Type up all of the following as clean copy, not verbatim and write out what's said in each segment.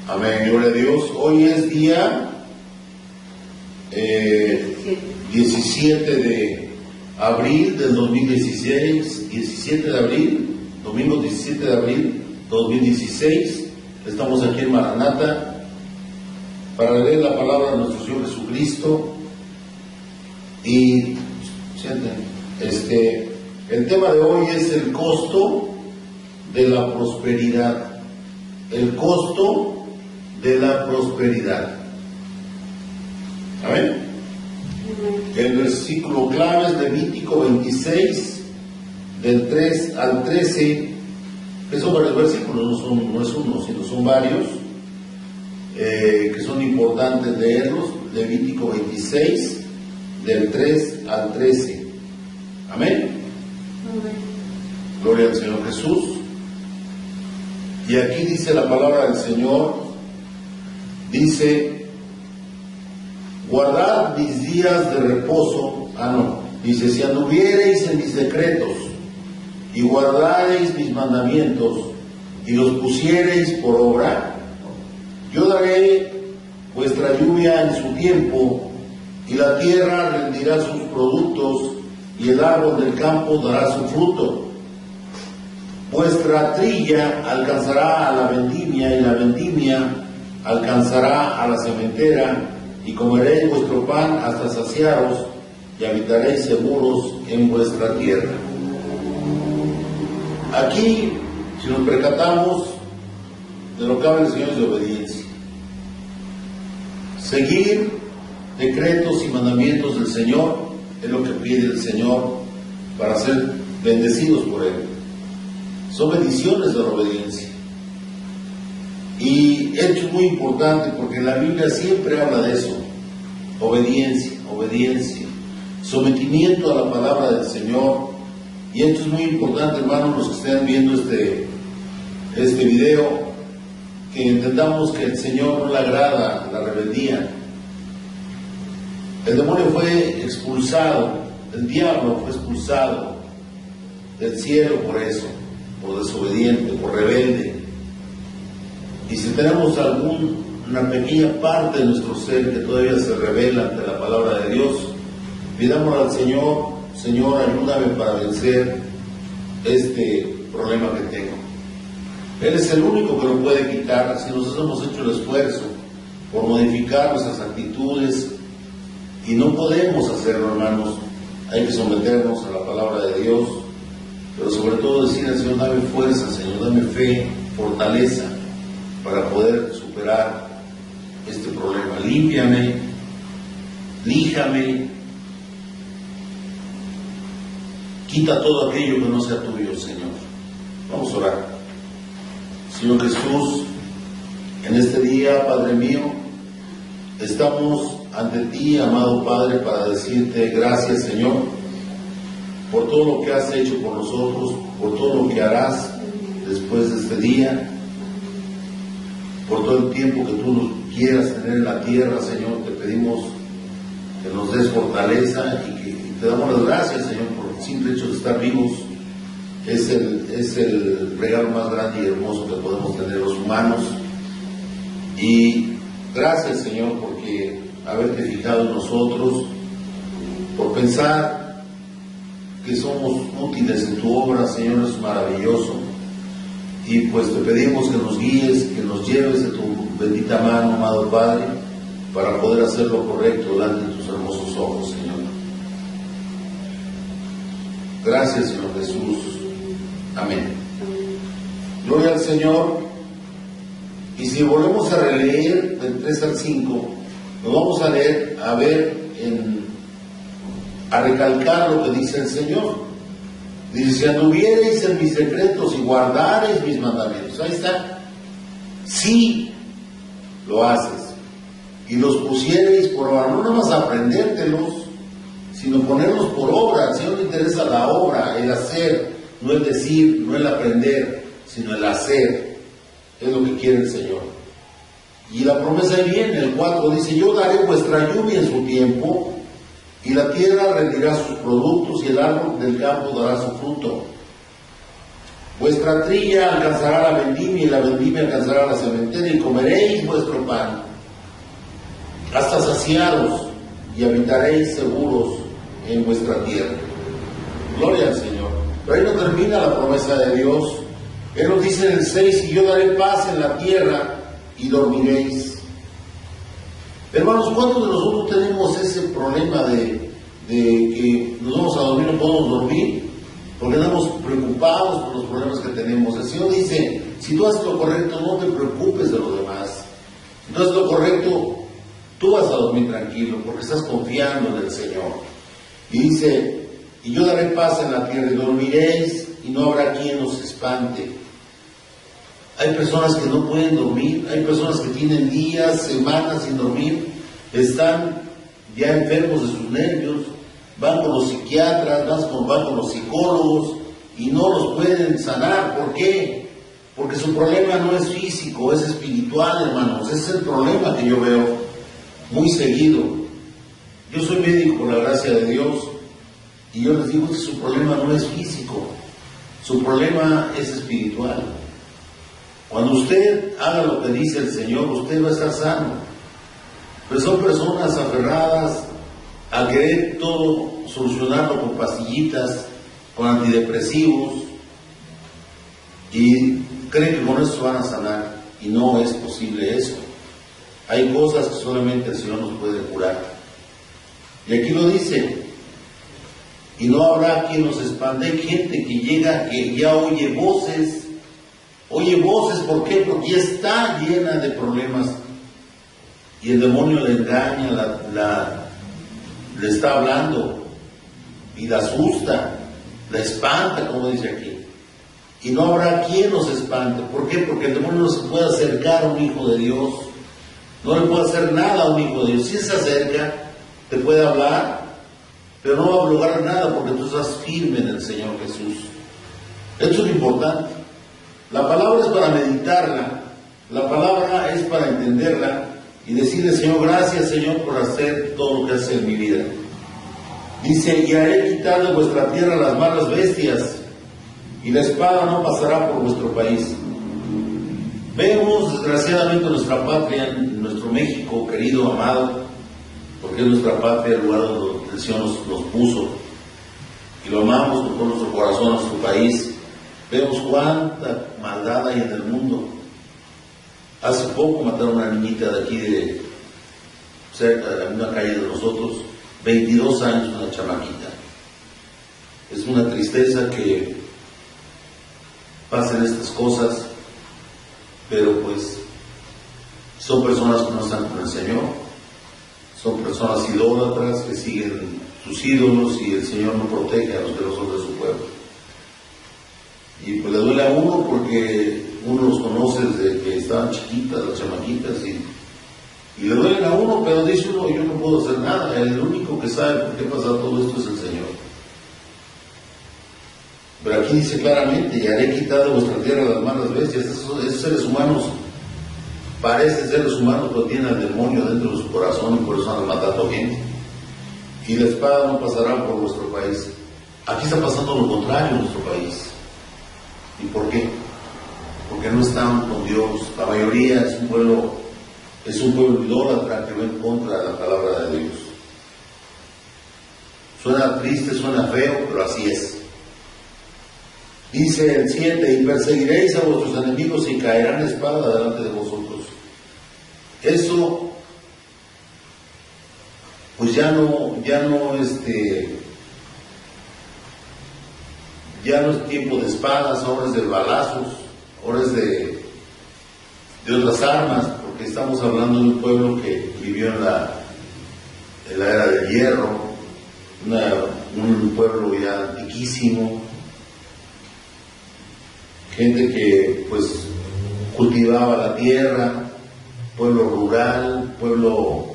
Amén, gloria a Dios. Hoy es día 17 de abril del 2016, 17 de abril, domingo 17 de abril 2016. Estamos aquí en Maranata para leer la palabra de nuestro Señor Jesucristo. Y el tema de hoy es el costo de la prosperidad. El costo de la prosperidad. Amén. El versículo clave es Levítico 26, del 3 al 13, que son varios versículos, no es uno, sino son varios, que son importantes leerlos. Levítico 26, del 3 al 13. Amén. Amén. Gloria al Señor Jesús. Y aquí dice la palabra del Señor, dice: guardad mis días de reposo. Dice: si anduviereis en mis decretos y guardareis mis mandamientos y los pusiereis por obra, yo daré vuestra lluvia en su tiempo, y la tierra rendirá sus productos, y el árbol del campo dará su fruto. Vuestra trilla alcanzará a la vendimia, y la vendimia alcanzará a la sementera, y comeréis vuestro pan hasta saciaros, y habitaréis seguros en vuestra tierra. Aquí, si nos percatamos de lo que habla el Señor, es de obediencia. Seguir decretos y mandamientos del Señor es lo que pide el Señor para ser bendecidos por Él. Son bendiciones de la obediencia. Y esto es muy importante porque la Biblia siempre habla de eso: obediencia, obediencia, sometimiento a la palabra del Señor. Y esto es muy importante, hermanos, los que estén viendo este video, que entendamos que el Señor no le agrada la rebeldía. El demonio fue expulsado, el diablo fue expulsado del cielo por eso, por desobediente, por rebelde. Y si tenemos una pequeña parte de nuestro ser que todavía se revela ante la palabra de Dios, pidámosle al Señor: Señor, ayúdame para vencer este problema que tengo. Él es el único que lo puede quitar si nosotros hemos hecho el esfuerzo por modificar nuestras actitudes, y no podemos hacerlo, hermanos. Hay que someternos a la palabra de Dios, pero sobre todo decir al Señor: dame fuerza, Señor, dame fe, fortaleza para poder superar este problema. Límpiame, líjame, quita todo aquello que no sea tuyo, Señor. Vamos a orar. Señor Jesús, en este día, Padre mío, estamos ante ti, amado Padre, para decirte gracias, Señor, por todo lo que has hecho por nosotros, por todo lo que harás después de este día, por todo el tiempo que tú nos quieras tener en la tierra, Señor. Te pedimos que nos des fortaleza y te damos las gracias, Señor, por el simple hecho de estar vivos. Es el regalo más grande y hermoso que podemos tener los humanos. Y gracias, Señor, porque haberte fijado en nosotros, por pensar que somos útiles en tu obra, Señor. Es maravilloso. Y pues te pedimos que nos guíes, que nos lleves de tu bendita mano, amado Padre, para poder hacer lo correcto delante de tus hermosos ojos, Señor. Gracias, Señor Jesús. Amén. Gloria al Señor. Y si volvemos a releer del 3 al 5, lo vamos a leer, a recalcar lo que dice el Señor. Dice: si anduviereis en mis decretos y guardareis mis mandamientos. Ahí está. Si lo haces y los pusiereis por obra, no nada más aprendértelos, sino ponerlos por obra. Al Señor le interesa la obra, el hacer, no el decir, no el aprender, sino el hacer. Es lo que quiere el Señor. Y la promesa ahí viene, el 4 dice: yo daré vuestra lluvia en su tiempo, y la tierra rendirá sus productos, y el árbol del campo dará su fruto. Vuestra trilla alcanzará la vendimia y la vendimia alcanzará la cementera y comeréis vuestro pan hasta saciaros y habitaréis seguros en vuestra tierra. Gloria al Señor. Pero ahí no termina la promesa de Dios. Él nos dice en el 6, y yo daré paz en la tierra y dormiréis. Hermanos, ¿cuántos de nosotros tenemos ese problema de que nos vamos a dormir, no podemos dormir? Porque andamos preocupados por los problemas que tenemos. El Señor dice, si tú haces lo correcto, no te preocupes de los demás. Si tú haces lo correcto, tú vas a dormir tranquilo, porque estás confiando en el Señor. Y dice, y yo daré paz en la tierra y dormiréis, y no habrá quien os espante. Hay personas que no pueden dormir, hay personas que tienen días, semanas sin dormir, están ya enfermos de sus nervios, van con los psiquiatras, van con los psicólogos y no los pueden sanar. ¿Por qué? Porque su problema no es físico, es espiritual, hermanos. Ese es el problema que yo veo muy seguido. Yo soy médico por la gracia de Dios y yo les digo que su problema no es físico, su problema es espiritual. Cuando usted haga lo que dice el Señor, usted va a estar sano. Pero son personas aferradas a querer todo solucionarlo con pastillitas, con antidepresivos, y creen que con eso van a sanar, y no es posible eso. Hay cosas que solamente el Señor nos puede curar. Y aquí lo dice, y no habrá quien nos espante. Hay gente que llega, que ya oye voces, ¿por qué? Porque ya está llena de problemas, y el demonio le engaña, le está hablando, y la asusta, la espanta, como dice aquí. Y no habrá quien nos espante. ¿Por qué? Porque el demonio no se puede acercar a un hijo de Dios, no le puede hacer nada a un hijo de Dios. Si se acerca, te puede hablar, pero no va a lograr nada porque tú estás firme en el Señor Jesús. Esto es importante. La palabra es para meditarla, la palabra es para entenderla y decirle, Señor, gracias, Señor, por hacer todo lo que hace en mi vida. Dice, y haré quitar de vuestra tierra las malas bestias, y la espada no pasará por vuestro país. Vemos, desgraciadamente, nuestra patria, nuestro México querido, amado, porque es nuestra patria, el lugar donde el Señor nos puso, y lo amamos con todo nuestro corazón, a nuestro país. Vemos cuánta maldad hay en el mundo. Hace poco mataron a una niñita de aquí, cerca de la misma calle de nosotros, 22 años, una chamaquita. Es una tristeza que pasen estas cosas, pero pues son personas que no están con el Señor, son personas idólatras que siguen sus ídolos y el Señor no protege a los que no son de su pueblo. Y pues le duele a uno porque uno los conoce desde que estaban chiquitas, las chamaquitas, y le duelen a uno, pero dice uno, yo no puedo hacer nada, el único que sabe por qué pasa todo esto es el Señor. Pero aquí dice claramente, y haré quitar de vuestra tierra las malas bestias. Esos seres humanos, parecen seres humanos, pero tienen al demonio dentro de su corazón y por eso andan matando gente. Y la espada no pasará por vuestro país. Aquí está pasando lo contrario en nuestro país. ¿Y por qué? Porque no están con Dios. La mayoría es un pueblo idólatra que va en contra de la palabra de Dios. Suena triste, suena feo, pero así es. Dice el 7, y perseguiréis a vuestros enemigos y caerán espada delante de vosotros. Eso, pues ya no es tiempo de espadas, ahora es de balazos, ahora es de otras armas, porque estamos hablando de un pueblo que vivió en la era del hierro, un pueblo ya antiquísimo, gente que pues cultivaba la tierra, pueblo rural, pueblo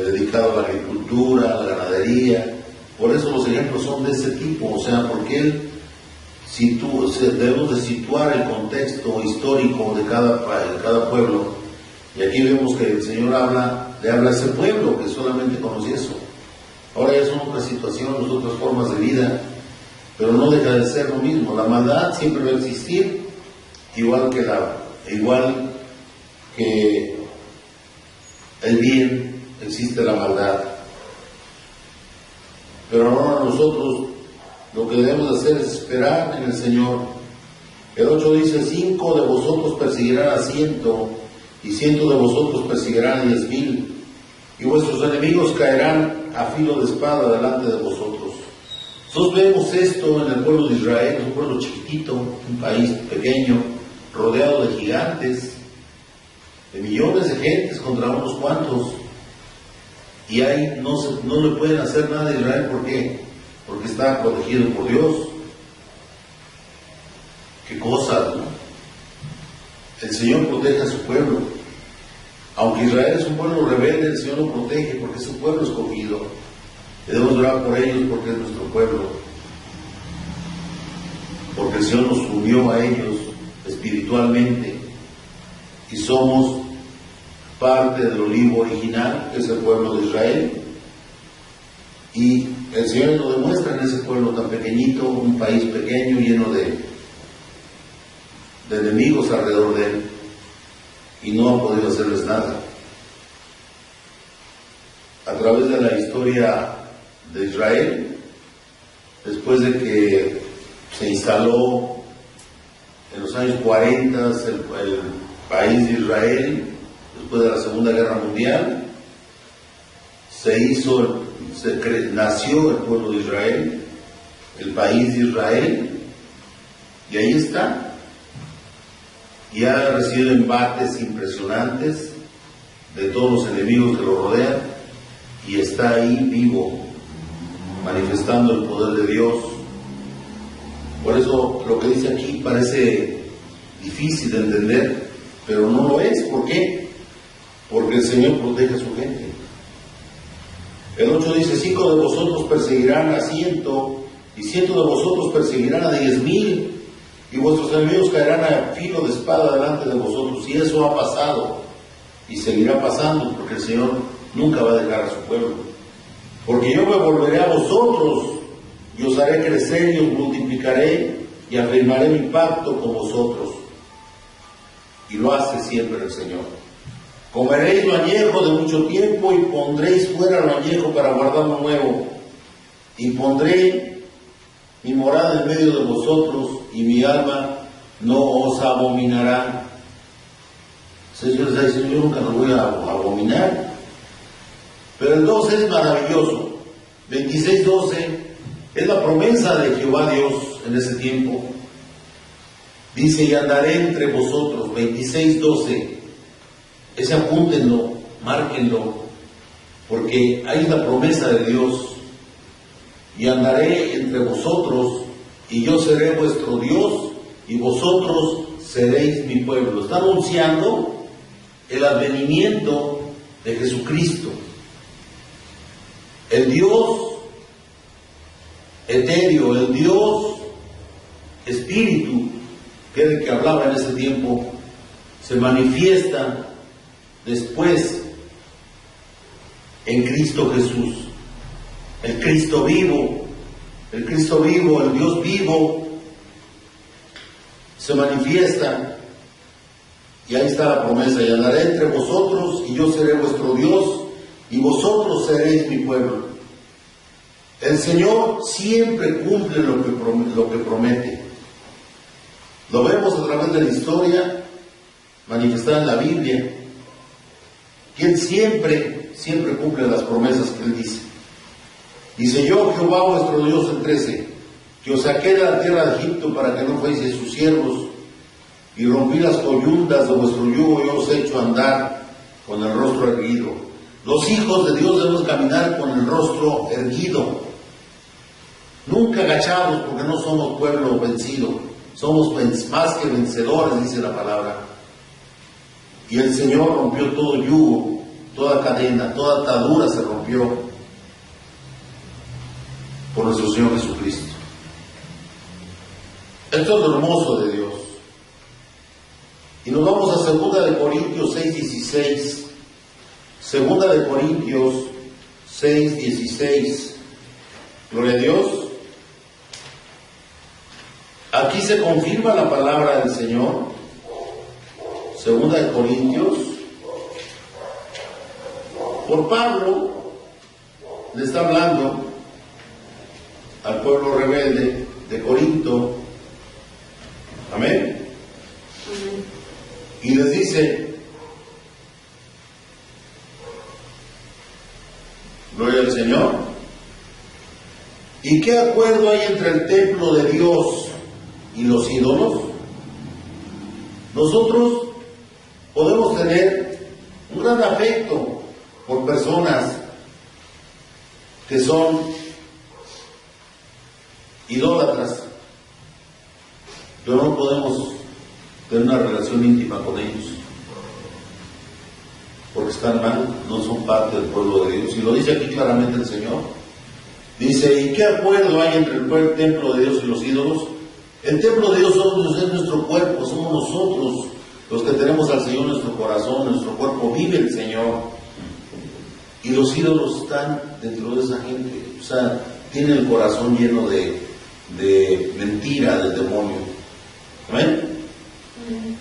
dedicado a la agricultura, a la ganadería. Por eso los ejemplos son de ese tipo, o sea, porque debemos de situar el contexto histórico de cada pueblo, y aquí vemos que el Señor le habla a ese pueblo que solamente conocía eso. Ahora ya son otra situación, otras formas de vida, pero no deja de ser lo mismo. La maldad siempre va a existir, igual que el bien existe la maldad. Pero ahora nosotros lo que debemos hacer es esperar en el Señor. El 8 dice: 5 de vosotros perseguirán a 100, y 100 de vosotros perseguirán a 10,000, y vuestros enemigos caerán a filo de espada delante de vosotros. Nosotros vemos esto en el pueblo de Israel, un pueblo chiquitito, un país pequeño, rodeado de gigantes, de millones de gentes contra unos cuantos, y ahí no le pueden hacer nada a Israel. ¿Por qué? Porque está protegido por Dios. Qué cosas, ¿no? El Señor protege a su pueblo. Aunque Israel es un pueblo rebelde, el Señor lo protege porque es su pueblo escogido. Debemos orar por ellos porque es nuestro pueblo. Porque el Señor nos unió a ellos espiritualmente y somos parte del olivo original, que es el pueblo de Israel. Y el Señor lo demuestra en ese pueblo tan pequeñito, un país pequeño lleno de enemigos alrededor de él, y no ha podido hacerles nada. A través de la historia de Israel, después de que se instaló en los años 40 el país de Israel, después de la Segunda Guerra Mundial, nació el pueblo de Israel, el país de Israel, y ahí está. Y ha recibido embates impresionantes de todos los enemigos que lo rodean, y está ahí vivo, manifestando el poder de Dios. Por eso lo que dice aquí parece difícil de entender, pero no lo es. ¿Por qué? Porque el Señor protege a su gente. El 8 dice: 5 de vosotros perseguirán a 100, y 100 de vosotros perseguirán a 10,000, y vuestros enemigos caerán a filo de espada delante de vosotros. Y eso ha pasado, y seguirá pasando, porque el Señor nunca va a dejar a su pueblo. Porque yo me volveré a vosotros, y os haré crecer, y os multiplicaré, y afirmaré mi pacto con vosotros. Y lo hace siempre el Señor. Comeréis lo añejo de mucho tiempo, y pondréis fuera lo añejo para guardar lo nuevo. Y pondré mi morada en medio de vosotros, y mi alma no os abominará. El Señor está diciendo: yo nunca lo voy a abominar. Pero el 12 es maravilloso. 26:12 es la promesa de Jehová Dios en ese tiempo. Dice: y andaré entre vosotros. 26:12. Ese apúntenlo, márquenlo, porque ahí es la promesa de Dios. Y andaré entre vosotros, y yo seré vuestro Dios, y vosotros seréis mi pueblo. Está anunciando el advenimiento de Jesucristo, el Dios etéreo, el Dios espíritu, que era el que hablaba en ese tiempo, se manifiesta después en Cristo Jesús. El Cristo vivo, el Dios vivo, se manifiesta, y ahí está la promesa: y andaré entre vosotros, y yo seré vuestro Dios, y vosotros seréis mi pueblo. El Señor siempre cumple lo que promete. Lo vemos a través de la historia manifestada en la Biblia, que Él siempre cumple las promesas que Él dice. Dice: yo, Jehová vuestro Dios, el 13, que os saqué de la tierra de Egipto para que no fueseis sus siervos, y rompí las coyundas de vuestro yugo, y os he hecho andar con el rostro erguido. Los hijos de Dios debemos caminar con el rostro erguido, nunca agachados, porque no somos pueblo vencido, somos más que vencedores, dice la palabra. Y el Señor rompió todo yugo, toda cadena, toda atadura se rompió por nuestro Señor Jesucristo. Esto es lo hermoso de Dios. Y nos vamos a 2 Corintios 6:16. 2 Corintios 6:16. Gloria a Dios. Aquí se confirma la palabra del Señor. Segunda de Corintios. Por Pablo le está hablando al pueblo rebelde de Corinto. Amén. Y les dice, gloria al Señor, ¿y qué acuerdo hay entre el templo de Dios y los ídolos? Nosotros podemos tener un gran afecto por personas que son idólatras, pero no podemos tener una relación íntima con ellos, porque están mal, no son parte del pueblo de Dios. Y lo dice aquí claramente el Señor. Dice, ¿y qué acuerdo hay entre el templo de Dios y los ídolos? El templo de Dios es nuestro cuerpo, somos nosotros los que tenemos al Señor en nuestro corazón, nuestro cuerpo vive el Señor. Y los ídolos están dentro de esa gente, o sea, tienen el corazón lleno de mentira del demonio. ¿Amén?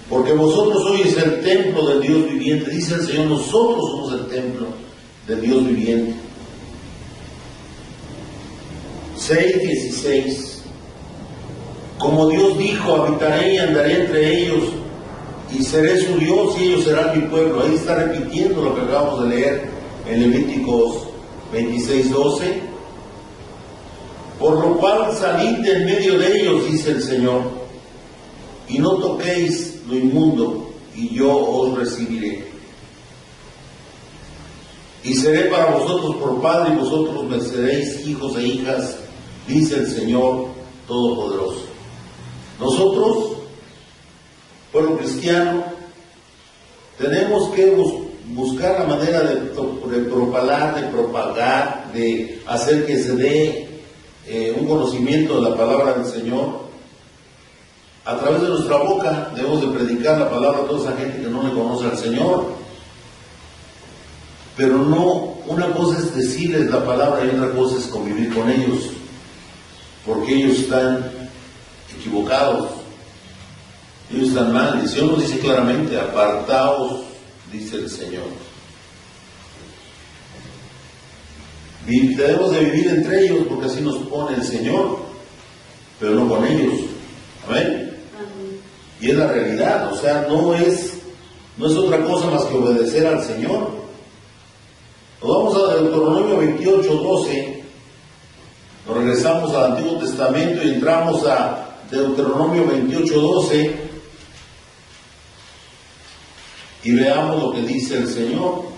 Porque vosotros sois el templo del Dios viviente, dice el Señor, nosotros somos el templo del Dios viviente. 6:16. Como Dios dijo, habitaré y andaré entre ellos, y seré su Dios y ellos serán mi pueblo. Ahí está repitiendo lo que acabamos de leer en Levíticos 26:12. Por lo cual salid de en medio de ellos, dice el Señor, y no toquéis lo inmundo, y yo os recibiré. Y seré para vosotros por padre, y vosotros me seréis hijos e hijas, dice el Señor Todopoderoso. Nosotros, pueblo cristiano, tenemos que buscar la manera de propalar, de propagar, de hacer que se dé un conocimiento de la palabra del Señor. A través de nuestra boca debemos de predicar la palabra a toda esa gente que no le conoce al Señor. Pero no, una cosa es decirles la palabra y otra cosa es convivir con ellos, porque ellos están equivocados, ellos están mal. El Señor nos dice claramente, apartaos, dice el Señor. Debemos de vivir entre ellos porque así nos pone el Señor, pero no con ellos. Amén. Y es la realidad, o sea, no es otra cosa más que obedecer al Señor. Nos vamos a Deuteronomio 28:12, nos regresamos al Antiguo Testamento y entramos a Deuteronomio 28:12 y veamos lo que dice el Señor.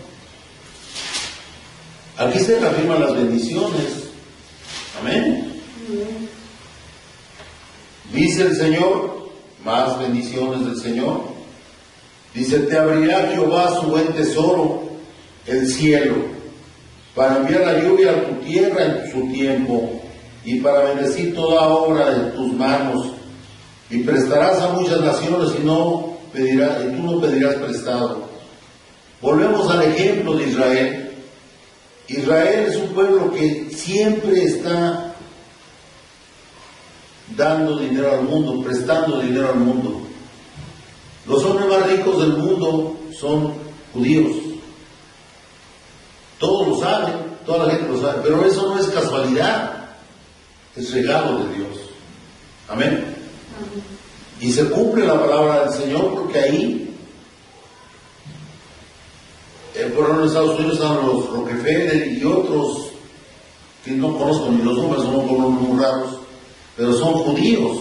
Aquí se reafirman las bendiciones. Amén. Dice el Señor, más bendiciones del Señor. Dice, te abrirá Jehová su buen tesoro, el cielo, para enviar la lluvia a tu tierra en su tiempo, y para bendecir toda obra de tus manos, y prestarás a muchas naciones y tú no pedirás prestado. Volvemos al ejemplo de Israel. Israel es un pueblo que siempre está dando dinero al mundo, prestando dinero al mundo. Los hombres más ricos del mundo son judíos. Todos lo saben, toda la gente lo sabe, pero eso no es casualidad, es regalo de Dios. Amén. Y se cumple la palabra del Señor porque ahí, por ejemplo, en Estados Unidos están los Rockefeller y otros que no conozco ni los nombres, son nombres muy raros, pero son judíos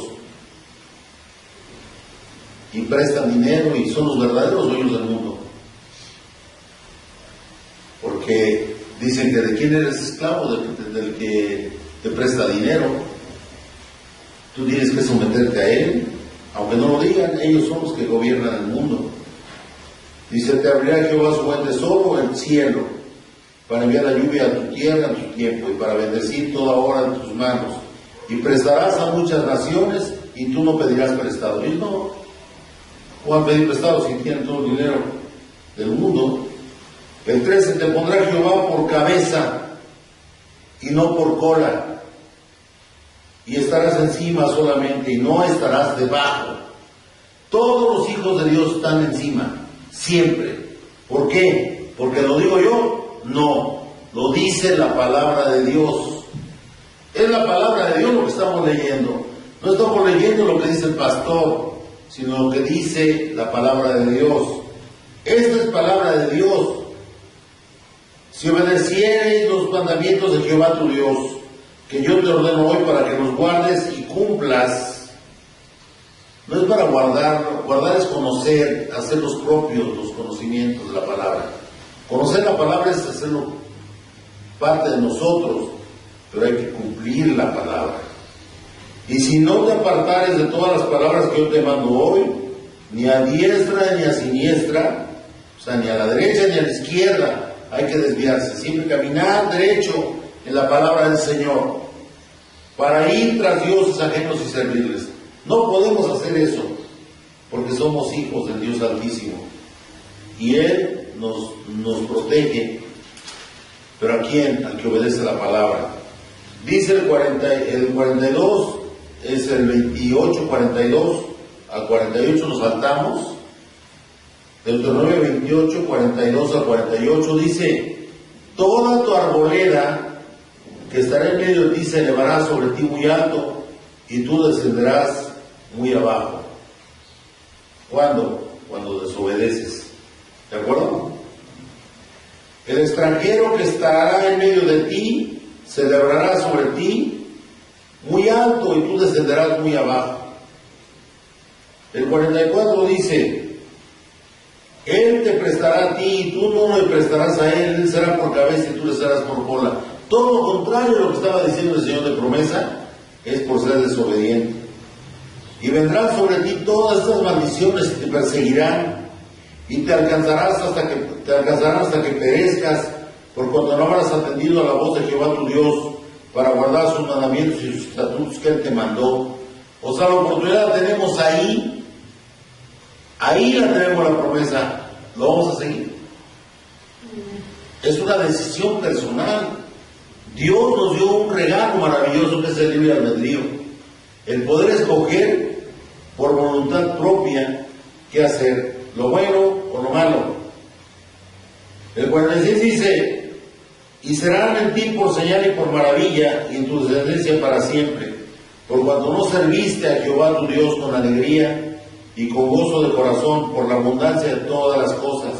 y prestan dinero y son los verdaderos dueños del mundo, porque dicen que de quién eres esclavo, del que te presta dinero, tú tienes que someterte a él, aunque no lo digan, ellos son los que gobiernan el mundo. Dice, te abrirá Jehová su buen tesoro, el cielo, para enviar la lluvia a tu tierra en tu tiempo, y para bendecir toda obra en tus manos. Y prestarás a muchas naciones, y tú no pedirás prestado. Ellos no van a pedir prestado si tienen todo el dinero del mundo. El 13, te pondrá Jehová por cabeza, y no por cola, y estarás encima solamente y no estarás debajo. Todos los hijos de Dios están encima, siempre. ¿Por qué? ¿Porque lo digo yo? No, lo dice la palabra de Dios. Es la palabra de Dios lo que estamos leyendo. No estamos leyendo lo que dice el pastor, sino lo que dice la palabra de Dios. Esta es palabra de Dios. Si obedecieres los mandamientos de Jehová tu Dios, que yo te ordeno hoy para que los guardes y cumplas. No es para guardar, guardar es conocer, hacer los propios los conocimientos de la palabra. Conocer la palabra es hacerlo parte de nosotros, pero hay que cumplir la palabra. Y si no te apartares de todas las palabras que yo te mando hoy, ni a diestra ni a siniestra, o sea, ni a la derecha ni a la izquierda, hay que desviarse, siempre caminar derecho en la palabra del Señor, para ir tras dioses ajenos y servirles. No podemos hacer eso, porque somos hijos del Dios Altísimo, y Él nos protege. ¿Pero a quién? Al que obedece la palabra. Dice el 42, es el 28, 42, al 48 nos saltamos. Deuteronomio 28, 42 al 48 dice: toda tu arboleda que estará en medio de ti se elevará sobre ti muy alto, y tú descenderás muy abajo. ¿Cuándo? Cuando desobedeces. ¿De acuerdo? El extranjero que estará en medio de ti se elevará sobre ti muy alto, y tú descenderás muy abajo. El 44 dice: Él te prestará a ti y tú no le prestarás a él. Él será por cabeza y tú le serás por cola. Todo lo contrario a lo que estaba diciendo el Señor de promesa, es por ser desobediente. Y vendrán sobre ti todas estas maldiciones y te perseguirán, y te alcanzarán hasta que perezcas, por cuanto no habrás atendido a la voz de Jehová tu Dios para guardar sus mandamientos y sus estatutos que Él te mandó. O sea, la oportunidad la tenemos ahí la tenemos, la promesa. ¿Lo vamos a seguir? Es una decisión personal. Dios nos dio un regalo maravilloso que es el libre albedrío, el poder escoger por voluntad propia qué hacer, lo bueno o lo malo. El 46 dice: y serán en ti por señal y por maravilla, y en tu descendencia para siempre, por cuanto no serviste a Jehová tu Dios con alegría y con gozo de corazón, por la abundancia de todas las cosas.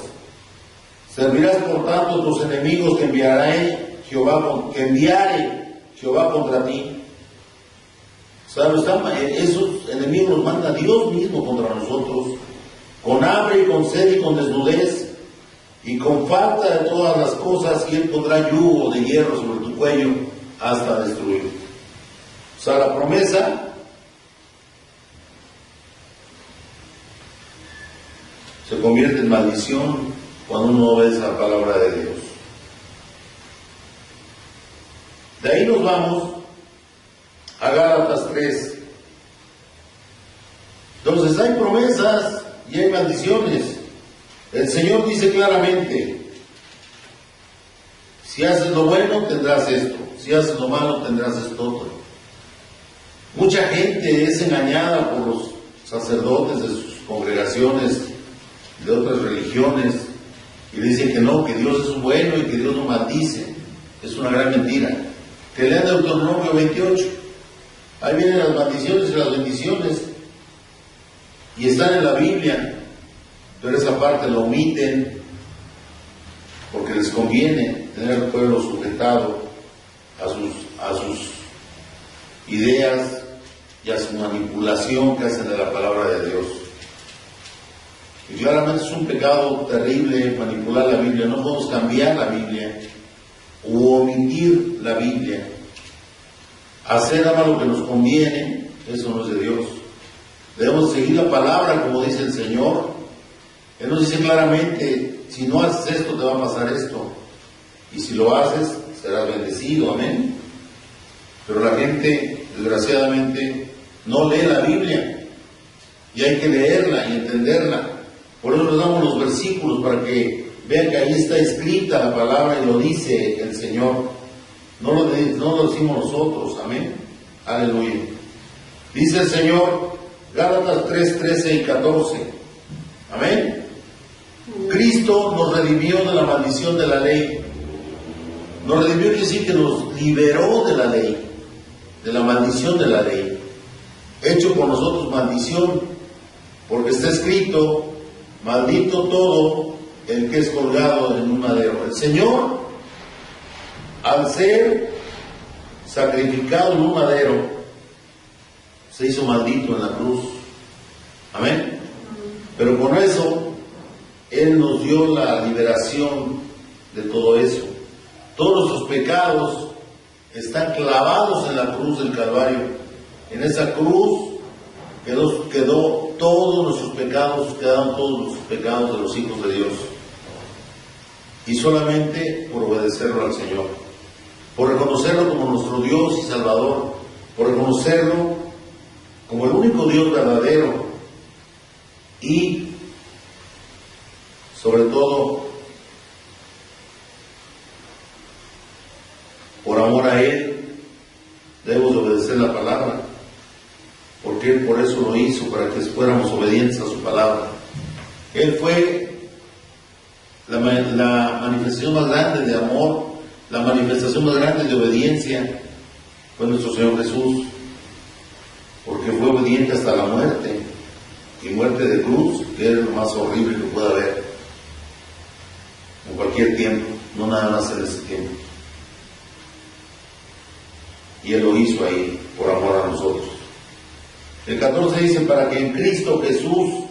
Servirás por tanto a tus enemigos que enviare Jehová contra ti. ¿Sabes? Esos enemigos los manda Dios mismo contra nosotros, con hambre y con sed y con desnudez y con falta de todas las cosas, y Él pondrá yugo de hierro sobre tu cuello hasta destruir. O sea, la promesa se convierte en maldición cuando uno no obedece la palabra de Dios. De ahí nos vamos a Gálatas 3. Entonces hay promesas y hay maldiciones. El Señor dice claramente: si haces lo bueno tendrás esto, si haces lo malo tendrás esto otro. Mucha gente es engañada por los sacerdotes de sus congregaciones de otras religiones y dicen que no, que Dios es bueno y que Dios no maldice. Es una gran mentira. Que lean Deuteronomio 28. Ahí vienen las maldiciones y las bendiciones, y están en la Biblia, pero esa parte la omiten porque les conviene tener al pueblo sujetado a sus ideas y a su manipulación que hacen de la palabra de Dios. Y claramente es un pecado terrible manipular la Biblia. No podemos cambiar la Biblia o omitir la Biblia. Hacer nada más lo que nos conviene, eso no es de Dios. Debemos seguir la palabra como dice el Señor. Él nos dice claramente: si no haces esto te va a pasar esto, y si lo haces serás bendecido, amén. Pero la gente desgraciadamente no lee la Biblia, y hay que leerla y entenderla. Por eso les damos los versículos para que vean que ahí está escrita la palabra y lo dice el Señor. No lo decimos nosotros, amén. Aleluya. Dice el Señor, Gálatas 3, 13 y 14. Amén. Cristo nos redimió de la maldición de la ley. Nos redimió quiere decir que nos liberó de la ley, de la maldición de la ley. Hecho por nosotros maldición, porque está escrito, maldito todo el que es colgado en un madero. El Señor, al ser sacrificado en un madero, se hizo maldito en la cruz. Amén. Pero con eso, Él nos dio la liberación de todo eso. Todos nuestros pecados están clavados en la cruz del Calvario. En esa cruz quedó todos nuestros pecados, quedaron todos los pecados de los hijos de Dios. Y solamente por obedecerlo al Señor, por reconocerlo como nuestro Dios y Salvador, por reconocerlo como el único Dios verdadero y, sobre todo, por amor a Él, debemos obedecer la palabra, porque Él por eso lo hizo, para que fuéramos obedientes a su palabra. Él fue la manifestación más grande de amor, la manifestación más grande de obediencia, fue nuestro Señor Jesús, porque fue obediente hasta la muerte, y muerte de cruz, que es lo más horrible que pueda haber en cualquier tiempo, no nada más en ese tiempo. Y Él lo hizo ahí, por amor a nosotros. El 14 dice, para que en Cristo Jesús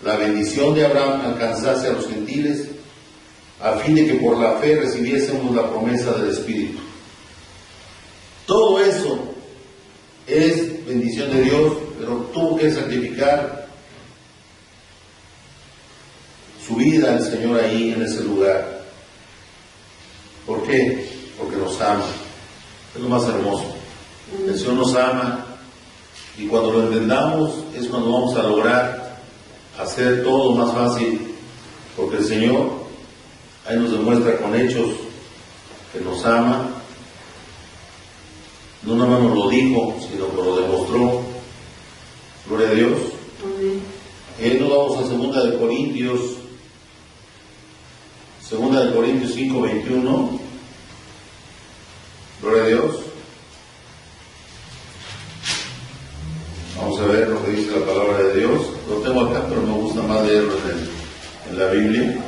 la bendición de Abraham alcanzase a los gentiles, a fin de que por la fe recibiésemos la promesa del Espíritu. Todo eso es bendición de Dios, pero tuvo que sacrificar su vida el Señor ahí en ese lugar. ¿Por qué? Porque nos ama. Es lo más hermoso. El Señor nos ama, y cuando lo entendamos es cuando vamos a lograr hacer todo más fácil, porque el Señor ahí nos demuestra con hechos que nos ama. No nada más nos lo dijo, sino que lo demostró. Gloria a Dios. Nos vamos a 2 Corintios 5, 21. Gloria a Dios. Vamos a ver lo que dice la palabra de Dios. Lo tengo acá, pero me gusta más leerlo en la Biblia.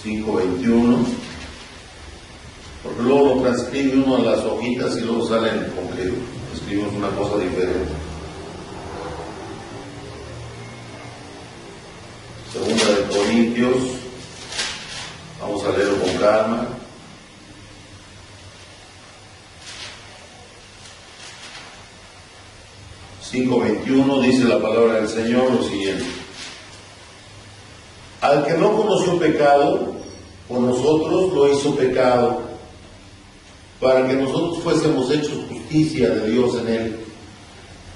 5:21. Porque luego lo transcribe uno en las hojitas y luego salen como que escribimos una cosa diferente. 2 Corintios, vamos a leerlo con calma. (5:21) dice la palabra del Señor lo siguiente: al que no conoció pecado, por nosotros lo hizo pecado, para que nosotros fuésemos hechos justicia de Dios en él.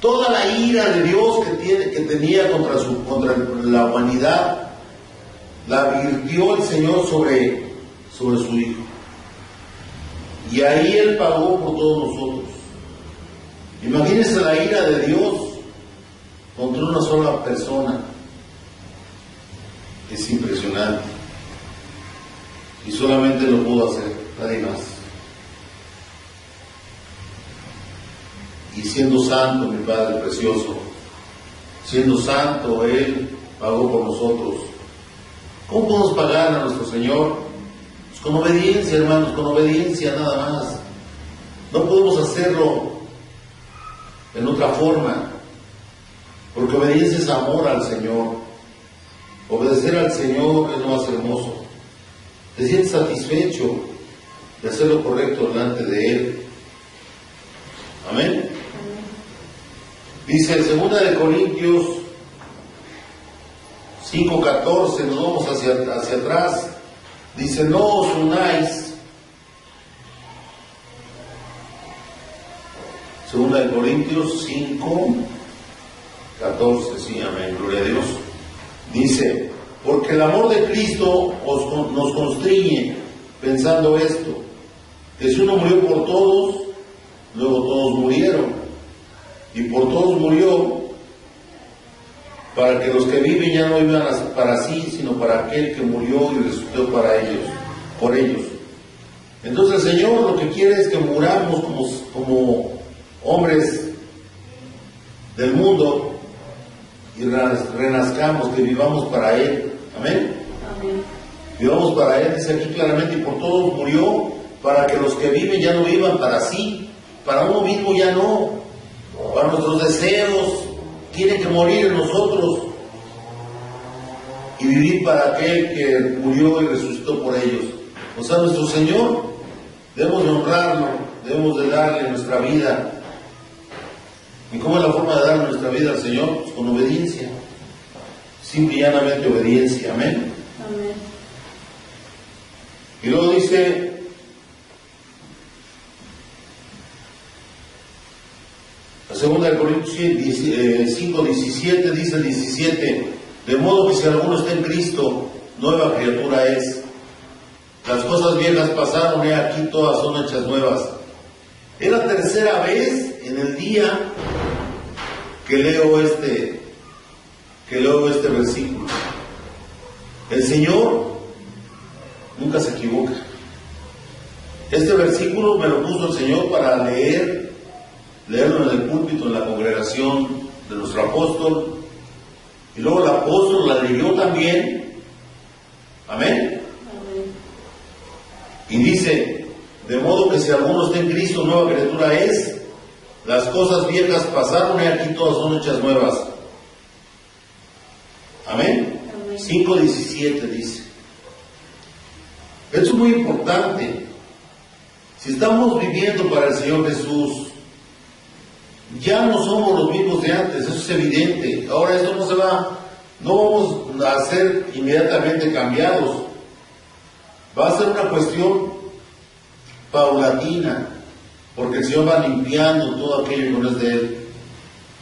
Toda la ira de Dios que tenía contra la humanidad, la virtió el Señor sobre su Hijo. Y ahí Él pagó por todos nosotros. Imagínense la ira de Dios contra una sola persona. Es impresionante. Y solamente lo pudo hacer, nadie más. Y siendo santo, mi Padre precioso, siendo santo, Él pagó por nosotros. ¿Cómo podemos pagar a nuestro Señor? Pues con obediencia, hermanos, con obediencia nada más. No podemos hacerlo en otra forma, porque obediencia es amor al Señor. Obedecer al Señor es lo más hermoso. Te sientes satisfecho de hacer lo correcto delante de Él. Amén. Dice en 2 Corintios 5:14, nos vamos hacia atrás. Dice, no os unáis. 2 Corintios 5:14, sí, amén, gloria a Dios. Dice, porque el amor de Cristo nos constriñe, pensando esto, que si uno murió por todos, luego todos murieron, y por todos murió, para que los que viven ya no vivan para sí, sino para aquel que murió y resucitó para ellos, por ellos. Entonces el Señor lo que quiere es que muramos como hombres del mundo y renazcamos, que vivamos para Él. Amén. Amén. Vivamos para Él, dice aquí claramente, y por todos murió, para que los que viven ya no vivan para sí, para uno mismo ya no, para nuestros deseos, tiene que morir en nosotros y vivir para aquel que murió y resucitó por ellos. O sea, nuestro Señor, debemos de honrarlo, debemos de darle nuestra vida. ¿Y cómo es la forma de dar nuestra vida al Señor? Pues con obediencia, simple y llanamente obediencia. Amén. Amén. Y luego dice, la segunda de Corintios 5:17, dice el 17, de modo que si alguno está en Cristo, nueva criatura es. Las cosas viejas pasaron, he aquí todas son hechas nuevas. Es la tercera vez en el día que leo este versículo. El Señor nunca se equivoca. Este versículo me lo puso el Señor para leerlo en el púlpito, en la congregación de nuestro apóstol, y luego el apóstol la leyó también. Amén. Y dice, de modo que si alguno está en Cristo, nueva criatura es, las cosas viejas pasaron y aquí todas son hechas nuevas. Amén. 5:17 dice. Eso es muy importante. Si estamos viviendo para el Señor Jesús, ya no somos los mismos de antes, eso es evidente. Ahora esto no vamos a ser inmediatamente cambiados. Va a ser una cuestión paulatina, porque el Señor va limpiando todo aquello que no es de Él.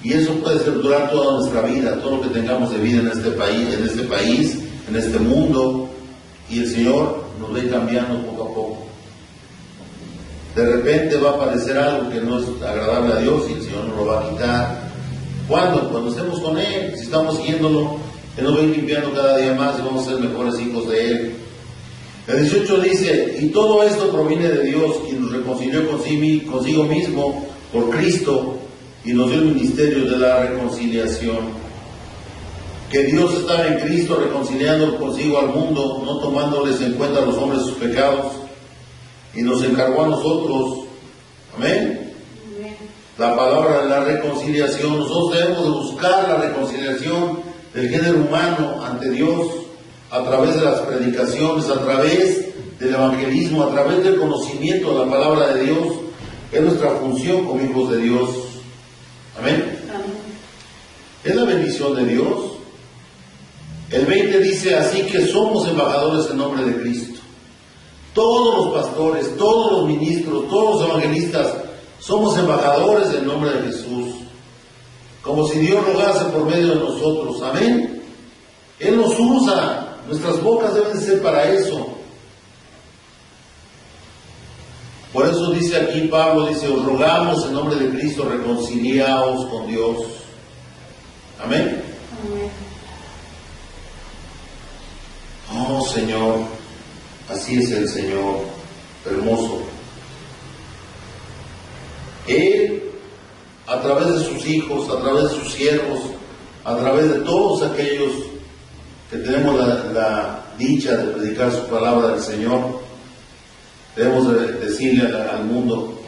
Y eso puede ser durar toda nuestra vida, todo lo que tengamos de vida en este país, en este mundo, y el Señor nos va a ir cambiando poco a poco. De repente va a aparecer algo que no es agradable a Dios y el Señor nos lo va a quitar. ¿Cuándo? Cuando estemos con Él, si estamos siguiéndolo, Él nos va a ir limpiando cada día más y vamos a ser mejores hijos de Él. El 18 dice, y todo esto proviene de Dios, quien nos reconcilió consigo mismo por Cristo y nos dio el ministerio de la reconciliación. Que Dios estaba en Cristo reconciliando consigo al mundo, no tomándoles en cuenta a los hombres sus pecados, y nos encargó a nosotros. Amén. Amén. La palabra de la reconciliación. Nosotros debemos de buscar la reconciliación del género humano ante Dios a través de las predicaciones, a través del evangelismo, a través del conocimiento de la palabra de Dios. Es nuestra función como hijos de Dios. Amén. Amén. Es la bendición de Dios. El 20 dice, así que somos embajadores en nombre de Cristo. Todos los pastores, todos los ministros, todos los evangelistas, somos embajadores en nombre de Jesús. Como si Dios rogase por medio de nosotros. Amén. Él nos usa. Nuestras bocas deben ser para eso. Por eso dice aquí Pablo, dice, os rogamos en nombre de Cristo, reconciliaos con Dios. Amén. Amén. Oh Señor, así es el Señor, hermoso. Él, a través de sus hijos, a través de sus siervos, a través de todos aquellos que tenemos la dicha de predicar su palabra del Señor, debemos decirle al mundo,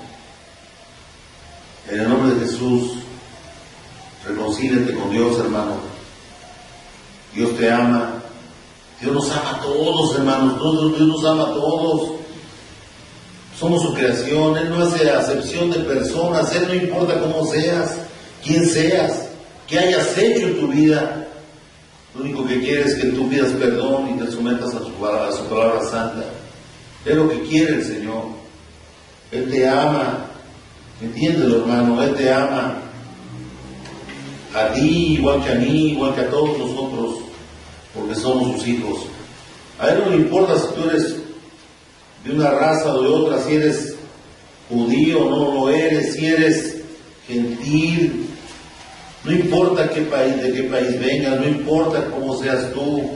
en el nombre de Jesús, reconcíliate con Dios, hermano. Dios te ama. Dios nos ama a todos, hermanos. Dios nos ama a todos. Somos su creación. Él no hace acepción de personas. Él no importa cómo seas, quién seas, qué hayas hecho en tu vida. Lo único que quiere es que tú pidas perdón y te sometas a su palabra santa. Es lo que quiere el Señor. Él te ama. Entiéndelo, hermano. Él te ama. A ti, igual que a mí, igual que a todos nosotros, porque somos sus hijos. A Él no le importa si tú eres de una raza o de otra, si eres judío, no lo eres, si eres gentil, no importa qué país, de qué país vengas, no importa cómo seas tú,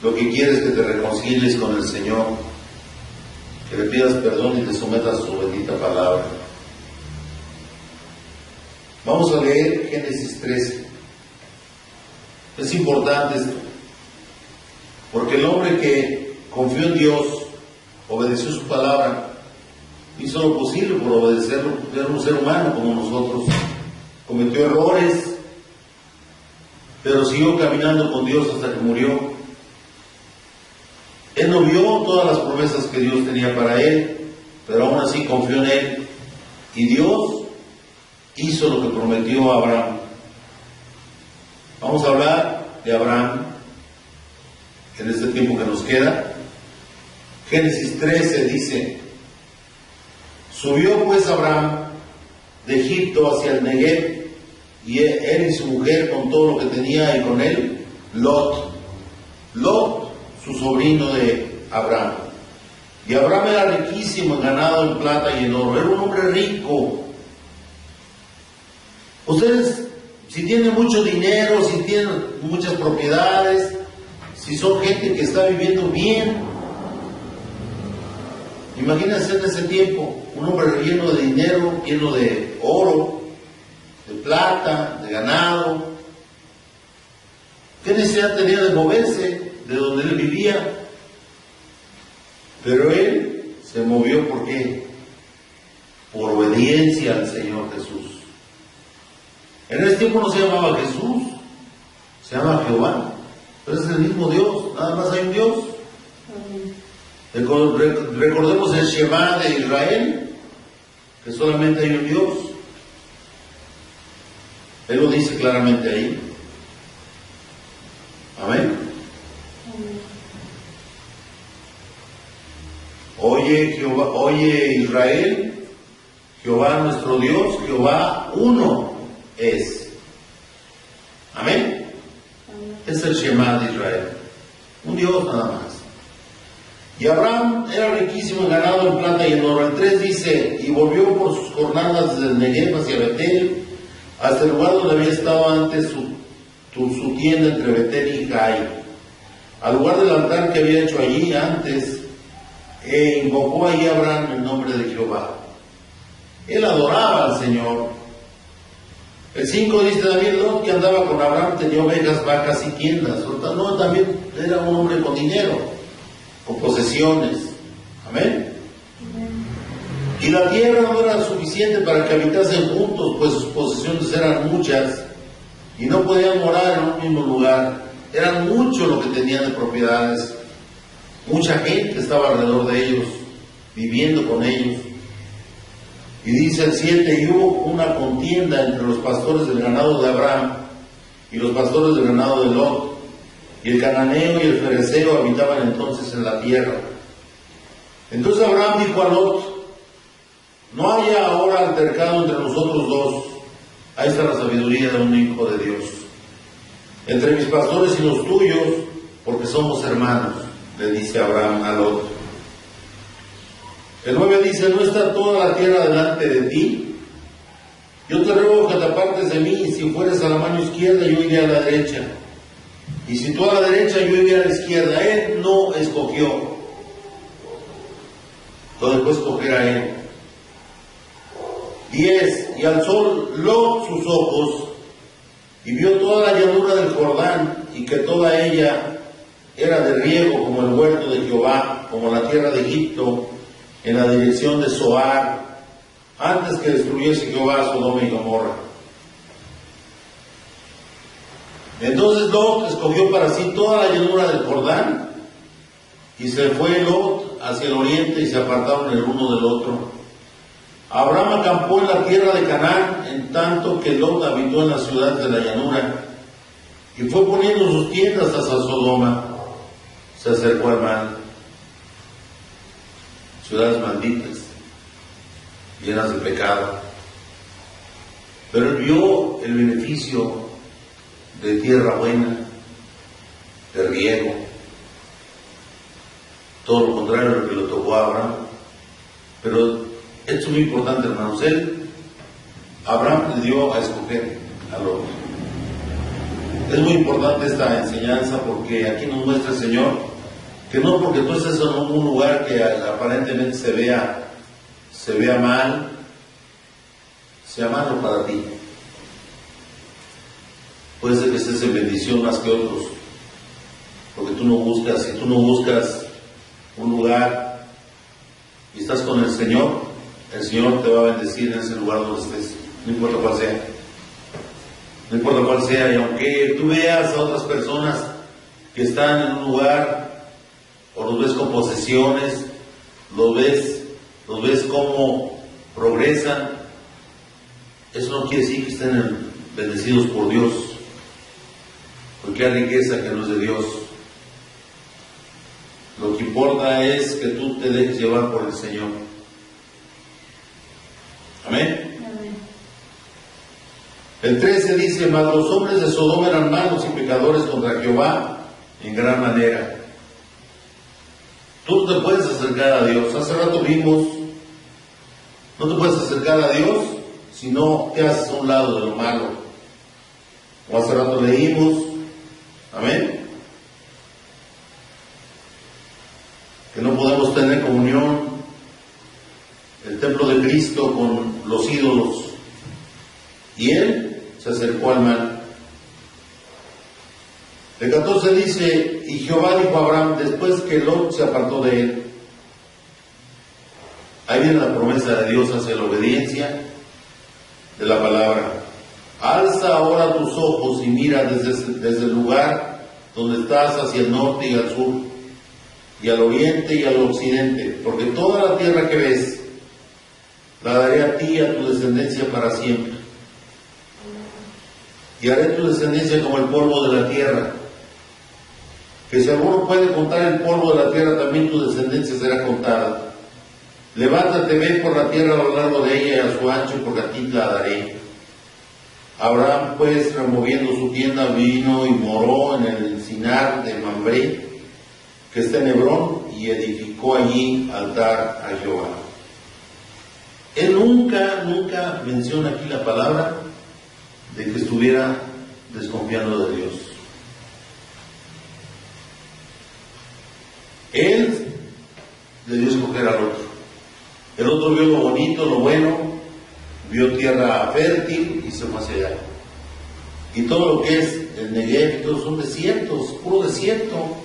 lo que quieres es que te reconcilies con el Señor, que le pidas perdón y te sometas a su bendita palabra. Vamos a leer Génesis 13. Es importante esto, porque el hombre que confió en Dios, obedeció su palabra, hizo lo posible por obedecerlo, era un ser humano como nosotros, cometió errores, pero siguió caminando con Dios hasta que murió. Él no vio todas las promesas que Dios tenía para él, pero aún así confió en Él, y Dios hizo lo que prometió a Abraham. Vamos a hablar de Abraham en este tiempo que nos queda. Génesis 13 dice: subió pues Abraham de Egipto hacia el Negev, y él y su mujer con todo lo que tenía, y con él Lot, su sobrino de Abraham. Y Abraham era riquísimo en ganado, en plata y en oro, era un hombre rico. Ustedes, si tienen mucho dinero, si tienen muchas propiedades, si son gente que está viviendo bien, imagínense en ese tiempo, un hombre lleno de dinero, lleno de oro, de plata, de ganado. ¿Qué necesidad tenía de moverse de donde él vivía? Pero él se movió, ¿por qué? Por obediencia al Señor Jesús. En ese tiempo no se llamaba Jesús, se llama Jehová, pero es el mismo Dios, nada más hay un Dios. Recordemos el Shema de Israel, que solamente hay un Dios. Él lo dice claramente ahí. Amén. Oye Jehová, oye Israel, Jehová nuestro Dios, Jehová uno es. Amén. Es el Shema de Israel, un Dios nada más. Y Abraham era riquísimo en ganado, en plata y en oro. El 3 dice: y volvió por sus jornadas desde el Negev hacia Betel, hasta el lugar donde había estado antes su tienda entre Betel y Jai, al lugar del altar que había hecho allí antes, e invocó allí a Abraham el nombre de Jehová. Él adoraba al Señor. El 5 dice: David, Lot, que andaba con Abraham, tenía ovejas, vacas y tiendas. No, también era un hombre con dinero, con posesiones. Amén. Y la tierra no era suficiente para que habitasen juntos, pues sus posesiones eran muchas y no podían morar en un mismo lugar. Eran mucho lo que tenían de propiedades. Mucha gente estaba alrededor de ellos, viviendo con ellos. Y dice el 7: y hubo una contienda entre los pastores del ganado de Abraham y los pastores del ganado de Lot. Y el cananeo y el fereceo habitaban entonces en la tierra. Entonces Abraham dijo a Lot: no haya ahora altercado entre nosotros dos. Ahí está la sabiduría de un hijo de Dios. Entre mis pastores y los tuyos, porque somos hermanos, le dice Abraham a Lot. El 9 dice: ¿no está toda la tierra delante de ti? Yo te ruego que te apartes de mí, y si fueres a la mano izquierda, yo iré a la derecha. Y si tú a la derecha, yo iré a la izquierda. Él no escogió, lo dejó escoger a él. 10. Y alzó Lot sus ojos, y vio toda la llanura del Jordán, y que toda ella era de riego como el huerto de Jehová, como la tierra de Egipto, en la dirección de Zoar, antes que destruyese Jehová Sodoma y Gomorra. Entonces Lot escogió para sí toda la llanura del Jordán, y se fue Lot hacia el oriente, y se apartaron el uno del otro. Abraham acampó en la tierra de Canaán, en tanto que Lot habitó en las ciudades de la llanura, y fue poniendo sus tiendas hasta Sodoma. Se acercó al mal. Ciudades malditas, llenas de pecado. Pero él vio el beneficio de tierra buena, de riego. Todo lo contrario de lo que le tocó a Abraham. Pero Esto es muy importante, hermanos. Abraham le dio a escoger al otro. Es muy importante esta enseñanza porque aquí nos muestra el Señor que no porque tú estés en un lugar que aparentemente se vea mal, sea malo para ti. Puede ser que estés en bendición más que otros, porque si tú no buscas un lugar y estás con el Señor te va a bendecir en ese lugar donde estés, no importa cuál sea. No importa cuál sea, y aunque tú veas a otras personas que están en un lugar, o los ves con posesiones, los ves cómo progresan, eso no quiere decir que estén bendecidos por Dios, porque hay riqueza que no es de Dios. Lo que importa es que tú te dejes llevar por el Señor. Amén. El 13 dice: mas los hombres de Sodoma eran malos y pecadores contra Jehová en gran manera. Tú te puedes acercar a Dios. Hace rato vimos, no te puedes acercar a Dios si no te haces a un lado de lo malo. O hace rato leímos, amén, que no podemos tener comunión, el templo de Cristo, con los ídolos. Y él se acercó al mal. El 14 dice: y Jehová dijo a Abraham, después que Lot se apartó de él. Ahí viene la promesa de Dios hacia la obediencia de la palabra. Alza ahora tus ojos y mira desde el lugar donde estás hacia el norte y al sur, y al oriente y al occidente, porque toda la tierra que ves la daré a ti y a tu descendencia para siempre. Y haré tu descendencia como el polvo de la tierra, que si alguno puede contar el polvo de la tierra, también tu descendencia será contada. Levántate, ve por la tierra a lo largo de ella y a su ancho, porque a ti la daré. Abraham, pues, removiendo su tienda, vino y moró en el encinar de Mambré, que está en Hebrón, y edificó allí altar a Jehová. Él nunca menciona aquí la palabra de que estuviera desconfiando de Dios. Él le dio a escoger al otro. El otro vio lo bonito, lo bueno, vio tierra fértil y se fue hacia allá. Y todo lo que es el Negev, todos son desiertos, puro desierto.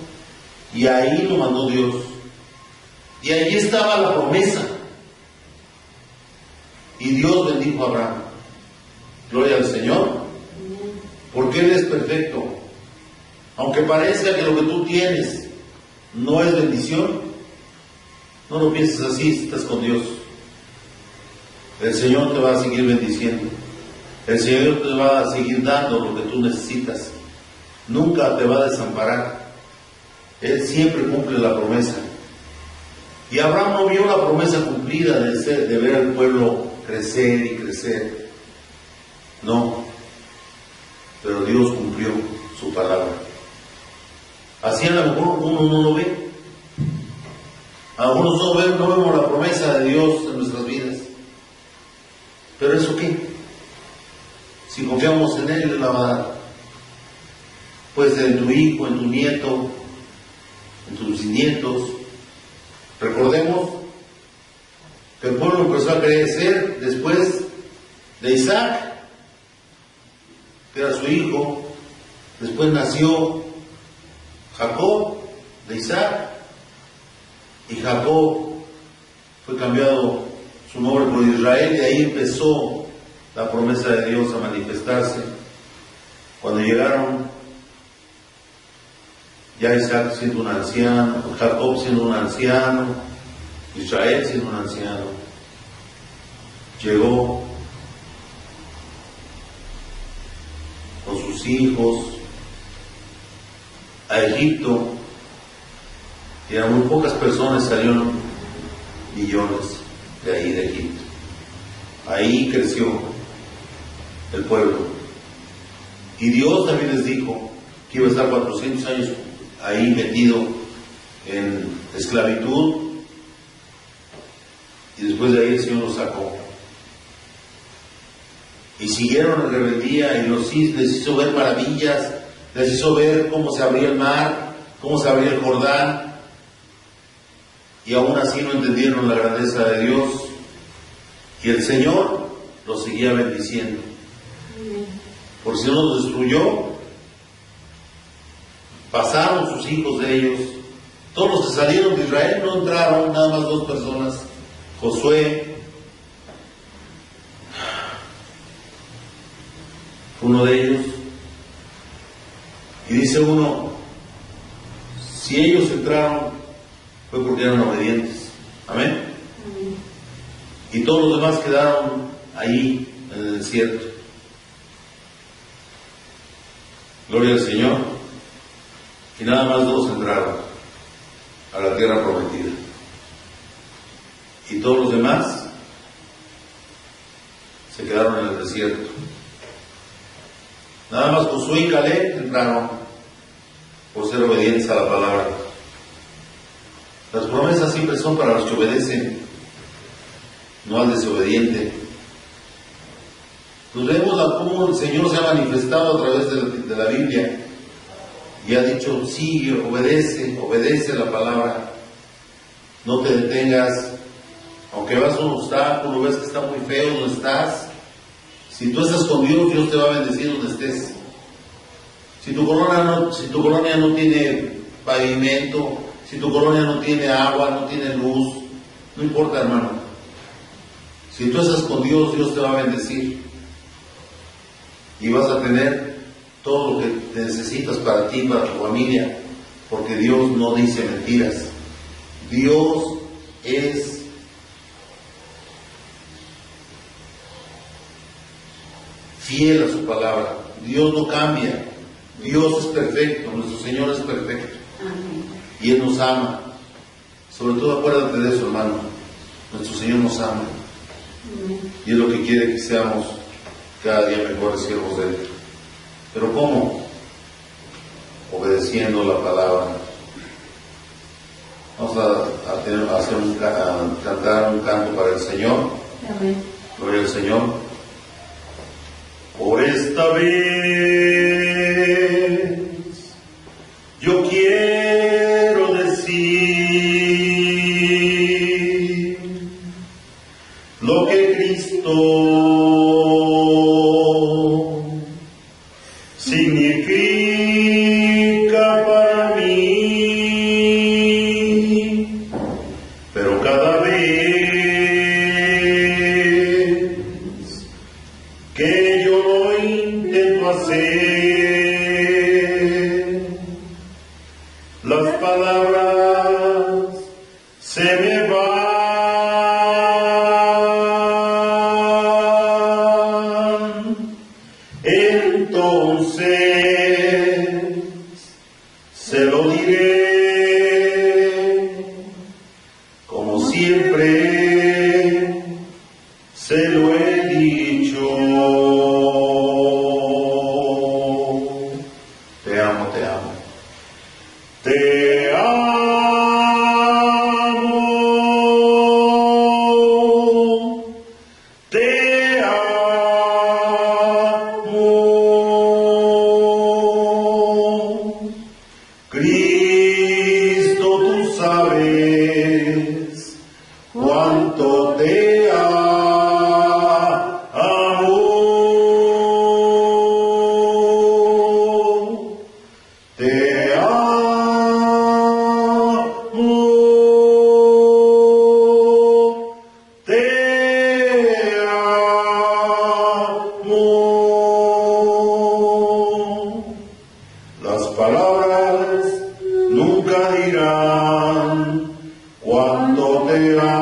Y ahí lo mandó Dios. Y ahí estaba la promesa. Y Dios bendijo a Abraham. Gloria al Señor. Porque Él es perfecto. Aunque parezca que lo que tú tienes no es bendición, no lo pienses así si estás con Dios. El Señor te va a seguir bendiciendo. El Señor te va a seguir dando lo que tú necesitas. Nunca te va a desamparar. Él siempre cumple la promesa. Y Abraham no vio la promesa cumplida de ver al pueblo crecer y crecer. No. Pero Dios cumplió su palabra. Así a lo mejor uno no lo ve. Algunos no vemos la promesa de Dios en nuestras vidas. Pero ¿eso qué? Si confiamos en Él, Él la va a dar. Puede ser en tu hijo, en tu nieto, en tus bisnietos. Recordemos que el pueblo empezó a crecer después de Isaac, que era su hijo. Después nació Jacob de Isaac, y Jacob fue cambiado su nombre por Israel, y ahí empezó la promesa de Dios a manifestarse. Cuando llegaron, ya Isaac siendo un anciano, Jacob siendo un anciano, Israel siendo un anciano, llegó con sus hijos a Egipto, y eran muy pocas personas, salieron millones de ahí de Egipto. Ahí creció el pueblo. Y Dios también les dijo que iba a estar 400 años ahí metido en esclavitud. Y después de ahí el Señor los sacó. Y siguieron en rebeldía y les hizo ver maravillas, les hizo ver cómo se abría el mar, cómo se abría el Jordán. Y aún así no entendieron la grandeza de Dios. Y el Señor los seguía bendiciendo. Por si no los destruyó, pasaron sus hijos de ellos. Todos los que salieron de Israel no entraron, nada más 2 personas. Josué, uno de ellos. Y dice uno, si ellos entraron, fue porque eran obedientes. Amén. Y todos los demás quedaron ahí en el desierto. Gloria al Señor. Y nada más 2 entraron a la tierra prometida. Y todos los demás se quedaron en el desierto. Nada más Josué y Caleb entraron por ser obedientes a la palabra. Las promesas siempre son para los que obedecen, no al desobediente. Pues vemos cómo el Señor se ha manifestado a través de la Biblia y ha dicho, sigue, obedece la palabra, no te detengas, aunque vas a un obstáculo, ves que está muy feo donde estás, si tú estás con Dios, Dios te va a bendecir donde estés. Si tu colonia no tiene pavimento, si tu colonia no tiene agua, no tiene luz, no importa, hermano. Si tú estás con Dios, Dios te va a bendecir. Y vas a tener todo lo que necesitas para ti, para tu familia, porque Dios no dice mentiras. Dios es fiel a su palabra. Dios no cambia. Dios es perfecto, nuestro Señor es perfecto. Amén. Y Él nos ama. Sobre todo acuérdate de eso, hermano. Nuestro Señor nos ama. Amén. Y es lo que quiere que seamos cada día mejores siervos de Él. ¿Pero cómo? Obedeciendo la palabra. Vamos a cantar un canto para el Señor. Amén. Gloria al Señor. Por esta vez yo quiero decir lo que Cristo significa para mí, pero cada vez que yo lo intento hacer, las palabras se me van. Entonces se lo diré, como siempre se lo he dicho. Te amo, te amo. Te amo. Te amo. Cristo, tú sabes cuánto te amo. Te amo. Te amo. Las palabras nunca dirán cuánto te amo.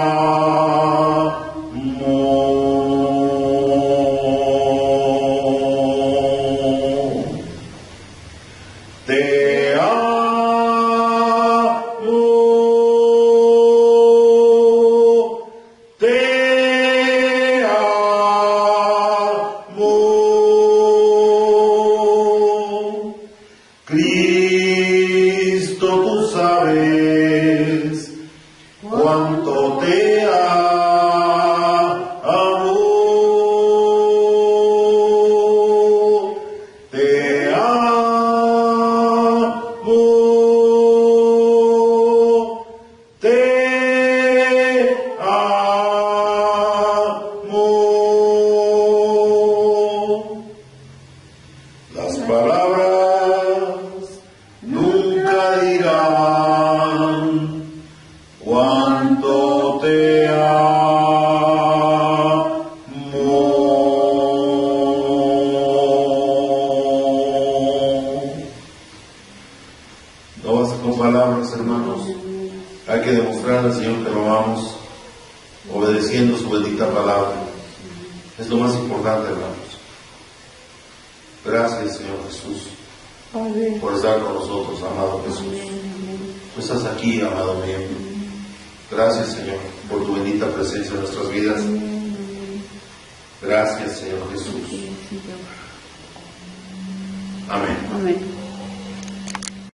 Te amo. Te amo. Cristo, tú sabes cuánto te amo. palabras, hermanos. Hay que demostrar al Señor que lo amamos, obedeciendo su bendita palabra. Es lo más importante, hermanos. Gracias, Señor Jesús, por estar con nosotros, amado Jesús. Tú estás aquí, amado mío. Gracias, Señor, por tu bendita presencia en nuestras vidas. Gracias, Señor Jesús. Amén. Amén.